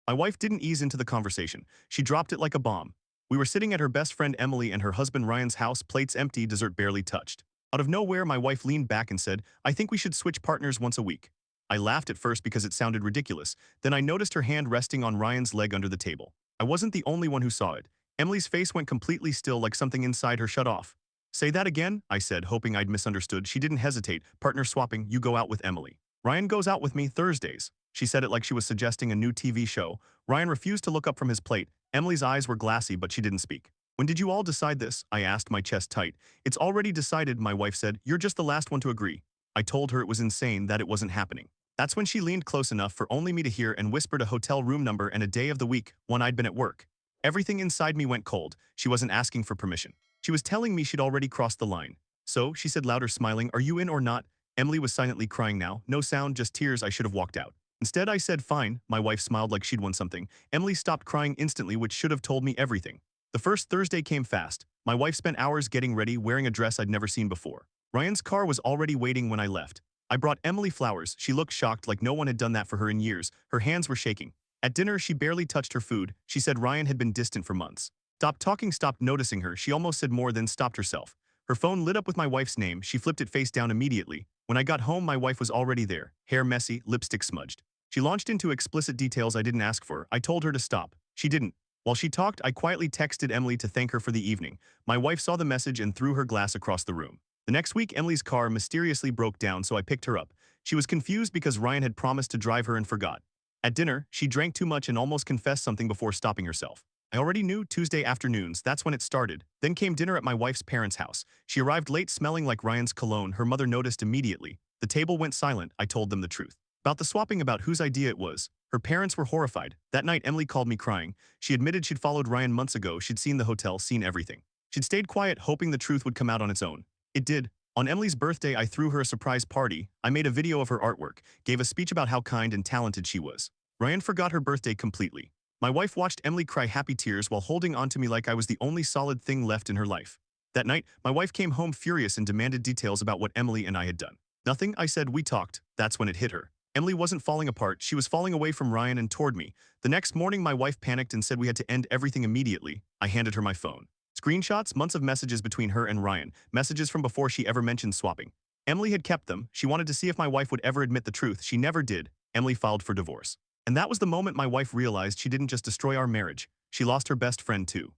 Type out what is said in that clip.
My wife didn't ease into the conversation. She dropped it like a bomb. We were sitting at her best friend Emily and her husband Ryan's house, plates empty, dessert barely touched. Out of nowhere, my wife leaned back and said, "I think we should switch partners once a week." I laughed at first because it sounded ridiculous. Then I noticed her hand resting on Ryan's leg under the table. I wasn't the only one who saw it. Emily's face went completely still, like something inside her shut off. "Say that again?" I said, hoping I'd misunderstood. She didn't hesitate. "Partner swapping, you go out with Emily. Ryan goes out with me Thursdays." She said it like she was suggesting a new TV show. Ryan refused to look up from his plate. Emily's eyes were glassy, but she didn't speak. "When did you all decide this?" I asked, my chest tight. "It's already decided," my wife said. "You're just the last one to agree." I told her it was insane, that it wasn't happening. That's when she leaned close enough for only me to hear and whispered a hotel room number and a day of the week, one I'd been at work. Everything inside me went cold. She wasn't asking for permission. She was telling me she'd already crossed the line. "So," she said louder, smiling, "are you in or not?" Emily was silently crying now. No sound, just tears. I should have walked out. Instead, I said, "Fine." My wife smiled like she'd won something. Emily stopped crying instantly, which should have told me everything. The first Thursday came fast. My wife spent hours getting ready, wearing a dress I'd never seen before. Ryan's car was already waiting when I left. I brought Emily flowers. She looked shocked, like no one had done that for her in years. Her hands were shaking. At dinner, she barely touched her food. She said Ryan had been distant for months. Stopped talking, stopped noticing her. She almost said more, then stopped herself. Her phone lit up with my wife's name. She flipped it face down immediately. When I got home, my wife was already there, hair messy, lipstick smudged. She launched into explicit details I didn't ask for. I told her to stop. She didn't. While she talked, I quietly texted Emily to thank her for the evening. My wife saw the message and threw her glass across the room. The next week, Emily's car mysteriously broke down, so I picked her up. She was confused because Ryan had promised to drive her and forgot. At dinner, she drank too much and almost confessed something before stopping herself. I already knew. Tuesday afternoons, that's when it started. Then came dinner at my wife's parents' house. She arrived late, smelling like Ryan's cologne. Her mother noticed immediately. The table went silent. I told them the truth about the swapping, about whose idea it was. Her parents were horrified. That night, Emily called me crying. She admitted she'd followed Ryan months ago. She'd seen the hotel, seen everything. She'd stayed quiet, hoping the truth would come out on its own. It did. On Emily's birthday, I threw her a surprise party. I made a video of her artwork, gave a speech about how kind and talented she was. Ryan forgot her birthday completely. My wife watched Emily cry happy tears while holding onto me like I was the only solid thing left in her life. That night, my wife came home furious and demanded details about what Emily and I had done. "Nothing," I said. "We talked." That's when it hit her. Emily wasn't falling apart. She was falling away from Ryan and toward me. The next morning, my wife panicked and said we had to end everything immediately. I handed her my phone. Screenshots, months of messages between her and Ryan, messages from before she ever mentioned swapping. Emily had kept them. She wanted to see if my wife would ever admit the truth. She never did. Emily filed for divorce. And that was the moment my wife realized she didn't just destroy our marriage. She lost her best friend too.